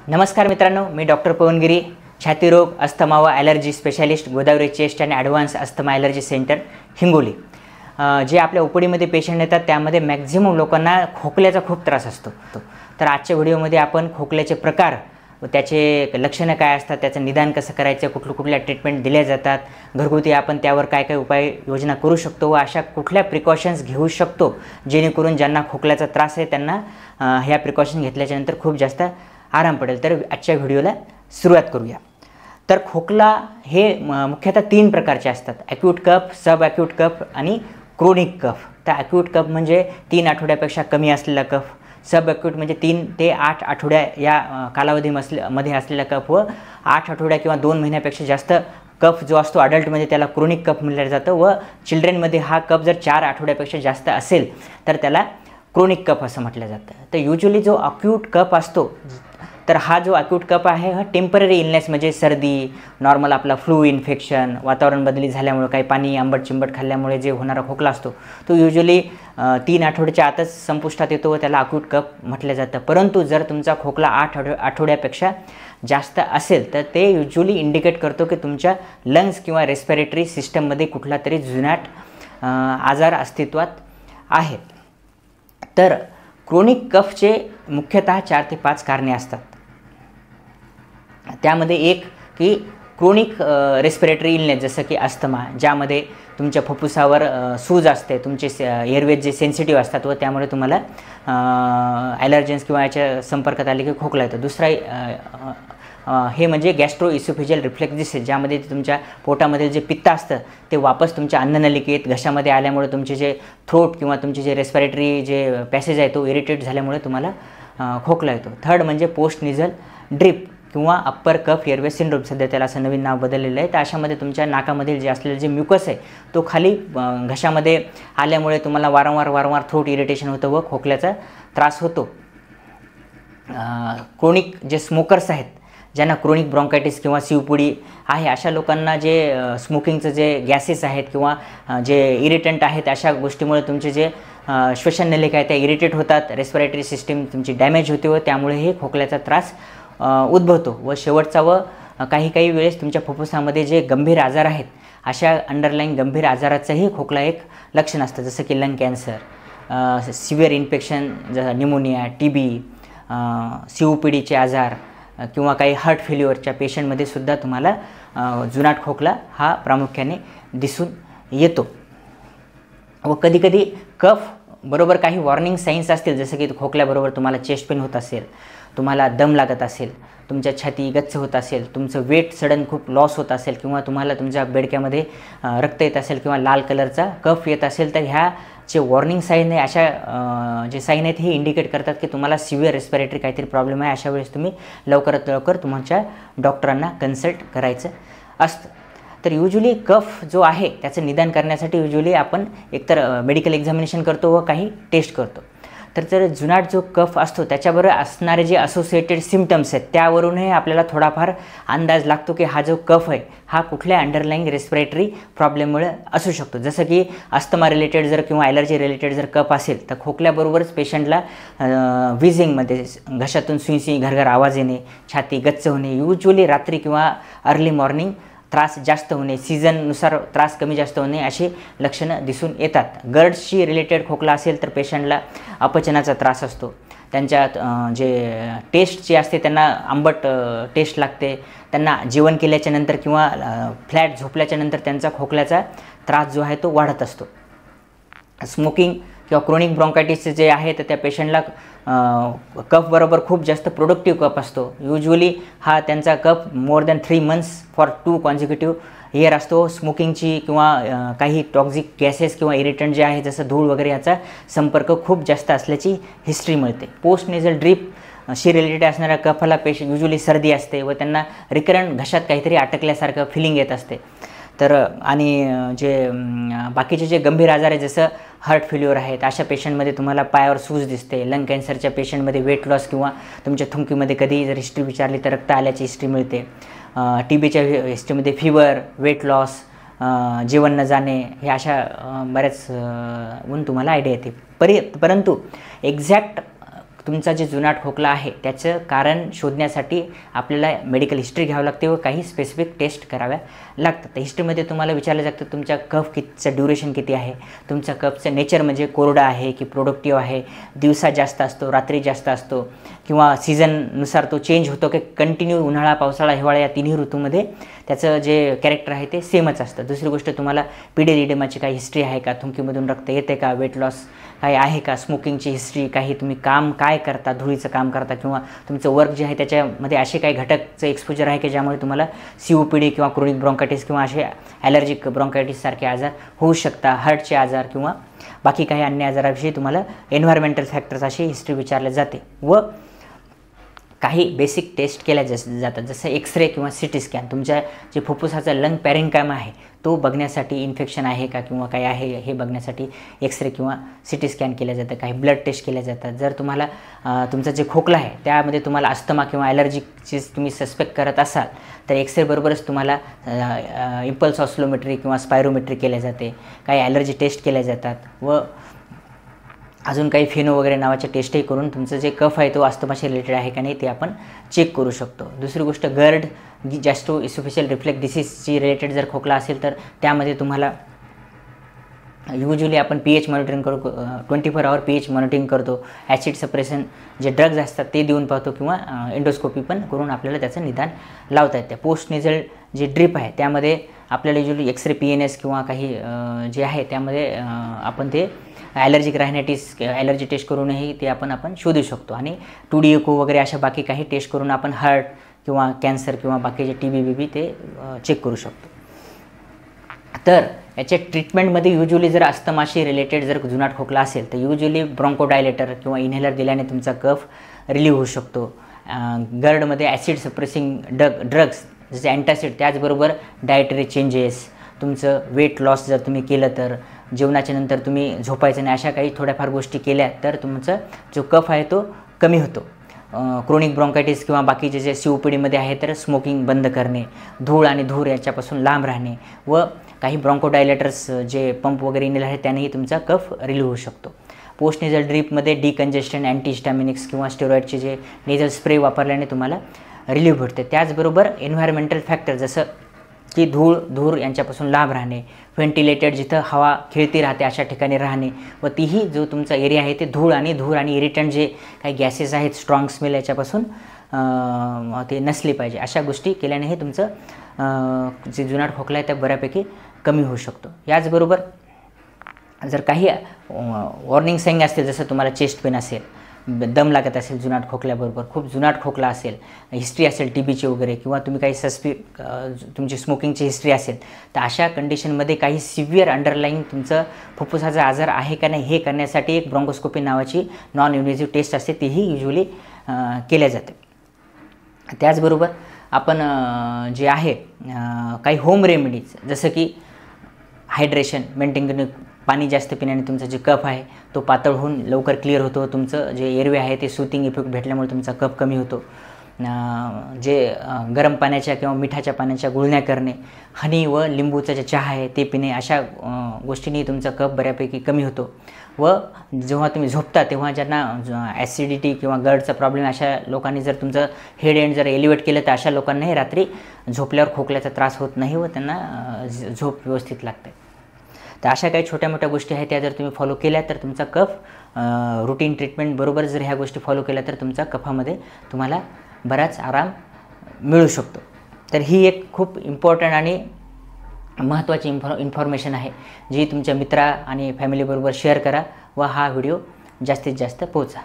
नमस्कार मित्रांनो, मी doctor Pawan Giri, छातीरोग, asthma व ॲलर्जी स्पेशालिस्ट, गोदावरी चेस्ट आणि advance asthma allergy centre, Hingoli. जे आपल्या ओपीडीमध्ये पेशंट येतात त्यामध्ये मॅक्झिमम लोकांना खोकल्याचा खूप त्रास असतो। तर आजच्या व्हिडिओमध्ये आपण खोकल्याचे प्रकार व त्याचे लक्षणं काय असतात, त्याचं निदान कसं करायचं, कुठल्या ट्रीटमेंट दिल्या जातात, घरगुती आपण त्यावर काय काय उपाययोजना करू शकतो व अशा कुठल्या प्रिकॉशन्स घेऊ शकतो जेणेकरून ज्यांना खोकल्याचा त्रास आहे त्यांना ह्या प्रिकॉशन घेतल्याच्यानंतर खूप जास्त आराम पडेल। तर आजच्या व्हिडिओला सुरुवात करूया। तर खोकला हे मुख्यतः 3 प्रकारचे असतात: ॲक्यूट कफ, सब ॲक्यूट कफ आणि क्रोनिक कफ। तर ॲक्यूट कफ म्हणजे 3 आठवड्यापेक्षा कमी असलेला कफ, सब ॲक्यूट म्हणजे 3 ते 8 आठवड्या या कालावधीमध्ये असलेला कफ व 8 आठवड्या किंवा 2 महिन्यापेक्षा जास्त कफ जो असतो अडल्टमध्ये त्याला क्रोनिक कफ म्हटलं जातं व चिल्ड्रनमध्ये हा कफ जर 4 आठवड्यापेक्षा जास्त असेल तर त्याला क्रोनिक कफ असं म्हटलं जातं। तर युजली जो अक्यूट कफ असतो तर हा जो अक्यूट कफ आहे हा टेम्पररी इलनेस म्हणजे सर्दी, नॉर्मल आपला फ्लू इन्फेक्शन, वातावरण बदली झाल्यामुळे काही पाणी आंबट चिंबट खाल्ल्यामुळे जे होणारा खोकला असतो तो युजली 3 आठवड्याच्या आतच संपुष्टात येतो व त्याला अक्यूट कफ म्हटलं जातं। परंतु जर तुमचा खोकला 8 आठवड्यापेक्षा जास्त असेल तर ते युजली इंडिकेट करतो की तुमच्या लंग्स किंवा रेस्पिरेटरी सिस्टममध्ये कुठला तरी जुनाट आजार अस्तित्वात आहे। तर क्रोनिक कफचे मुख्यतः 4 ते 5 कारणे असतात। त्यामध्ये एक की क्रोनिक रेस्पिरेटरी इलनेस जसं की अस्थमा, ज्यामध्ये तुमच्या फुफ्फुसावर सूज असते, तुमचे एअरवेज जे सेन्सिटिव्ह असतात व त्यामुळे तुम्हाला ॲलर्जन्स किंवा याच्या संपर्कात आले की खोकला येतो। दुसरा हे म्हणजे गॅस्ट्रो इसोफेजियल रिफ्लेक्स डिसीज, ज्यामध्ये तुमच्या पोटामधील जे पित्त असतं ते वापस तुमच्या अन्ननलिकेत घशामध्ये आल्यामुळे तुमचे जे थ्रोट किंवा तुमचे जे रेस्पिरेटरी जे पॅसेज आहे तो इरिटेट झाल्यामुळे तुम्हाला खोकला येतो। थर्ड म्हणजे पोस्ट निझल ड्रिप किंवा अप्पर कफ एअरवे सिंड्रोम, सध्या त्याला असं नवीन नाव बदललेलं आहे। तर अशामध्ये तुमच्या नाकामधील जे असलेलं जे म्युकस आहे तो खाली घशामध्ये आल्यामुळे तुम्हाला वारंवार थ्रोट इरिटेशन होतं व खोकल्याचा त्रास होतो। क्रोनिक जे स्मोकर्स आहेत, ज्यांना क्रोनिक ब्रॉन्कायटिस किंवा शिवपुडी आहे, अशा लोकांना जे स्मोकिंगचं जे गॅसेस आहेत किंवा जे इरिटंट आहेत अशा गोष्टीमुळे तुमचे जे श्वसन नलिका आहे त्या इरिटेट होतात, रेस्पिरेटरी सिस्टीम तुमची डॅमेज होते व त्यामुळे हे खोकल्याचा त्रास उद्भवतो। व शेवटचा व काही वेळेस तुमच्या फुफ्फुसामध्ये जे गंभीर आजार आहेत अशा अंडरलाईन गंभीर आजाराचंही खोकला एक लक्षण असतं, जसं की lung cancer, severe infection, pneumonia, TB, COPDचे आजार किंवा काही हार्ट फेल्युअरच्या पेशंटमध्ये सुद्धा तुम्हाला जुनाट खोकला हा प्रामुख्याने दिसून येतो। व कधीकधी कफ बरोबर काही वॉर्निंग साईन्स असतील, जसं की खोकल्याबरोबर तुम्हाला चेस्ट पेन होत असेल, तुम्हाला दम लागत असेल, तुमच्या छाती गच्च होत असेल, तुमचं वेट सडन खूप लॉस होत असेल किंवा तुम्हाला तुमच्या बेडक्यामध्ये रक्त येत असेल किंवा लाल कलरचा कफ येत असेल तर ह्या जे वॉर्निंग साईन आहे अशा जे साईन आहेत हे इंडिकेट करतात की तुम्हाला सिव्हिअर रेस्पिरेटरी काहीतरी प्रॉब्लेम आहे। अशा वेळेस तुम्ही लवकरात लवकर तुमच्या डॉक्टरांना कन्सल्ट करायचं असतं। तर युजली कफ जो आहे त्याचं निदान करण्यासाठी युजली आपण एकतर मेडिकल एक्झामिनेशन करतो व काही टेस्ट करतो। तर जर जुनाट जो कफ असतो त्याच्याबरोबर असणारे जे असोसिएटेड सिम्पटम्स आहेत त्यावरूनही आपल्याला थोडाफार अंदाज लागतो की हा जो कफ आहे हा कुठल्या अंडरलाईंग रेस्पिरेटरी प्रॉब्लेममुळे असू शकतो। जसं की अस्थमा रिलेटेड जर किंवा ॲलर्जी रिलेटेड जर कफ असेल तर खोकल्याबरोबरच पेशंटला विझिंगमध्ये घशातून सुई घरघर आवाज येणे, छाती गच्च होणे, युजली रात्री किंवा अर्ली मॉर्निंग त्रास जास्त होणे, सीझननुसार त्रास कमी जास्त होणे अशी लक्षणं दिसून येतात। गर्ड्सशी रिलेटेड खोकला असेल तर पेशंटला अपचनाचा त्रास असतो, त्यांच्या जे टेस्ट जे असते त्यांना आंबट टेस्ट लागते, त्यांना जेवण केल्याच्यानंतर किंवा फ्लॅट झोपल्याच्यानंतर त्यांचा खोकल्याचा त्रास जो आहे तो वाढत असतो। स्मोकिंग किंवा क्रोनिक ब्रॉन्कायटिस जे आहे तर त्या पेशंटला कफ बरोबर खूप जास्त प्रोडक्टिव्ह कफ असतो। युजली हा त्यांचा cough more than 3 months for 2 consecutive year असतो। स्मोकिंगची किंवा काही टॉक्झिक गॅसेस किंवा इरिटंट जे आहे जसं धूळ वगैरे याचा संपर्क खूप जास्त असल्याची हिस्ट्री मिळते। पोस्ट नेझल ड्रीप शी रिलेटेड असणाऱ्या कफाला युजली सर्दी असते व त्यांना रिकरंट घशात काहीतरी अटकल्यासारखं फिलिंग येत असते। तर आणि जे बाकीचे जे गंभीर आजार आहे जसं हार्ट फेल्युअर आहेत अशा पेशंटमध्ये तुम्हाला पायावर सूज दिसते। लंग कॅन्सरच्या पेशंटमध्ये वेट लॉस किंवा तुमच्या थुंकीमध्ये कधी जर हिस्ट्री विचारली तर रक्त आल्याची हिस्ट्री मिळते। TBच्या हिस्ट्रीमध्ये फिवर, वेट लॉस, जेवण न जाणे हे अशा बऱ्याच तुम्हाला आयडिया येते। परंतु एक्झॅक्ट तुमचा जे जुनाट खोकला आहे त्याचं कारण शोधण्यासाठी आपल्याला मेडिकल हिस्ट्री घ्यावं लागते व काही स्पेसिफिक टेस्ट कराव्या लागतात. तर हिस्ट्रीमध्ये तुम्हाला विचारलं जातं तुमच्या कफ कितीचं ड्युरेशन किती आहे, तुमचा कफचं नेचर म्हणजे कोरडा आहे की प्रोडक्टिव्ह आहे, दिवसा जास्त असतो रात्री जास्त असतो किंवा सीझननुसार तो चेंज होतो की कंटिन्यू उन्हाळा पावसाळा हिवाळा या तिन्ही ऋतूमध्ये त्याचं जे कॅरेक्टर आहे ते सेमच असतं. दुसरी गोष्ट तुम्हाला पिडेलिडेमाची काही हिस्ट्री आहे का, थुंकीमधून रक्त येते का, वेट लॉस काही आहे का, स्मोकिंगची हिस्ट्री, काही तुम्ही काम काय करता, धुळीचं काम करता किंवा तुमचं वर्क जे आहे त्याच्यामध्ये असे काही घटकचं एक्सपोजर आहे की ज्यामुळे तुम्हाला COPD किंवा क्रोनिक ब्रॉन्कायटिस किंवा असे ॲलर्जिक ब्रॉन्कायटिससारखे आजार होऊ शकता, हार्टचे आजार किंवा बाकी काही अन्य आजाराविषयी तुम्हाला एन्व्हायरमेंटल फॅक्टर्स अशी हिस्ट्री विचारले जाते. व काही बेसिक टेस्ट केल्या जातात जसं एक्सरे किंवा CT स्कॅन, तुमच्या जे फुफ्फुसाचा लंग पॅरेन्काइम आहे तो बघण्यासाठी इन्फेक्शन आहे का किंवा काही आहे हे बघण्यासाठी एक्सरे किंवा CT स्कॅन केल्या जातं. काही ब्लड टेस्ट केल्या जातात. जर तुम्हाला तुमचा जे खोकला आहे त्यामध्ये तुम्हाला अस्थमा किंवा ॲलर्जीची तुम्ही सस्पेक्ट करत असाल तर एक्सरेबरोबरच तुम्हाला इम्पल्स ऑसिलोमेट्री किंवा स्पायरोमेट्री केल्या जाते. काही ॲलर्जी टेस्ट केल्या जातात व अजून काही फेनो वगैरे नावाच्या टेस्टही करून तुमचं जे कफ आहे तो अस्थमाशी रिलेटेड आहे का नाही ते आपण चेक करू शकतो. दुसरी गोष्ट GERD गॅस्ट्रो इसोफेजियल रिफ्लेक्स डिसीजची रिलेटेड जर खोकला असेल तर त्यामध्ये तुम्हाला युजली आपण pH मॉनिटरिंग करू, 24 आवर pH मॉनिटरिंग करतो, ॲसिड सप्रेशन जे ड्रग्ज असतात ते देऊन पाहतो किंवा एंडोस्कोपी पण करून आपल्याला त्याचं निदान लावता येते. पोस्ट नेझल जे ड्रिप आहे त्यामध्ये आपल्याला युजली एक्सरे PNS किंवा काही जे आहे त्यामध्ये आपण ते ॲलर्जिक रायनायटिस ॲलर्जी टेस्ट करूनही ते आपण शोधू शकतो आणि 2D एको वगैरे अशा बाकी काही टेस्ट करून आपण हार्ट किंवा कॅन्सर किंवा बाकीचे TB BB ते चेक करू शकतो. तर याच्या ट्रीटमेंटमध्ये युजली जर अस्थमाशी रिलेटेड जर जुनाट खोकला असेल तर युजली ब्रॉन्कोडायलेटर किंवा इन्हेलर दिल्याने तुमचा कफ रिलीव्ह होऊ शकतो. GERDमध्ये ॲसिड सप्रेसिंग ड्रग्स जसे अँटासिड, त्याचबरोबर डायटरी चेंजेस, तुमचं वेट लॉस जर तुम्ही केलं तर जेवणाच्या नंतर तुम्ही झोपायचं नाही, अशा काही थोड्याफार गोष्टी केल्या तर तुमचा जो कफ आहे तो कमी होतो. क्रोनिक ब्रॉन्कायटिस किंवा बाकीचे जे COPDमध्ये आहे तर स्मोकिंग बंद करणे, धूळ आणि धूर याच्यापासून लांब राहणे व काही ब्रॉन्कोडायलेटर्स जे पंप वगैरे इनेल आहे त्यानेही तुमचा कफ रिलीव्ह होऊ शकतो. पोस्ट नेझल ड्रीपमध्ये डिकंजेस्टंट, अँटीहिस्टॅमिनिक्स किंवा स्टेरॉइडचे जे नेझल स्प्रे वापरल्याने तुम्हाला रिलीव्ह भेटते. त्याचबरोबर एन्व्हायरमेंटल फॅक्टर जसं की धूर यांच्यापासून लांब राहणे, व्हेंटिलेटेड जिथं हवा खेळती राहते अशा ठिकाणी राहणे व तीही जो तुमचा एरिया आहे ते धूर आणि इरिटंट जे काही गॅसेस आहेत, स्ट्रॉंग स्मेल याच्यापासून ते नसले पाहिजे. अशा गोष्टी केल्यानेही तुमचं जे जुनाट खोकला आहे त्या बऱ्यापैकी कमी होऊ शकतो. याचबरोबर जर काही वॉर्निंग साईन असतील जसं तुम्हाला चेस्ट पेन असेल, दम लागत असेल जुनाट खोकल्याबरोबर, खूप जुनाट खोकला असेल, हिस्ट्री असेल TBची वगैरे किंवा तुम्ही काही तुमची स्मोकिंगची हिस्ट्री असेल तर अशा कंडिशनमध्ये काही सिव्हिअर अंडरलाईंग तुमचं फुफ्फुसाचा आजार आहे का नाही हे करण्यासाठी एक ब्रॉन्कोस्कोपी नावाची नॉन इन्व्हेजिव्ह टेस्ट असते, तीही युजली केल्या जाते. त्याचबरोबर आपण जे आहे काही होम रेमेडीज जसं की हायड्रेशन मेंटेन, पाणी जास्त पिण्याने तुमचा जे कफ आहे तो पातळ होऊन लवकर क्लिअर होतो. तुमचं जे एअरवे आहे ते सूथिंग इफेक्ट भेटल्यामुळे तुमचा कफ कमी होतो. जे गरम पाण्याच्या किंवा मिठाच्या पाण्याच्या गुळण्या करणे, हनी व लिंबूचा जे चहा आहे ते पिणे, अशा गोष्टींनी तुमचा कफ बऱ्यापैकी कमी होतो. व जेव्हा तुम्ही झोपता तेव्हा ज्यांना ॲसिडिटी किंवा गडचा प्रॉब्लेम अशा लोकांनी जर तुमचं हेड एंड जर एलिवेट केलं तर अशा लोकांनाही रात्री झोपल्यावर खोकल्याचा त्रास होत नाही व त्यांना झोप व्यवस्थित लागते. तर अशा काही छोट्या मोठ्या गोष्टी आहेत त्या जर तुम्ही फॉलो केल्या तर तुमचा कफ रुटीन ट्रीटमेंट बरोबर जर ह्या गोष्टी फॉलो केल्या तर तुमचा कफामध्ये तुम्हाला बराच आराम मिळू शकतो. तर ही एक खूप इम्पॉर्टंट आणि महत्त्वाची इन्फॉर्मेशन आहे जी तुमच्या मित्रा आणि फॅमिलीबरोबर शेअर करा व हा व्हिडिओ जास्तीत जास्त पोहोचा.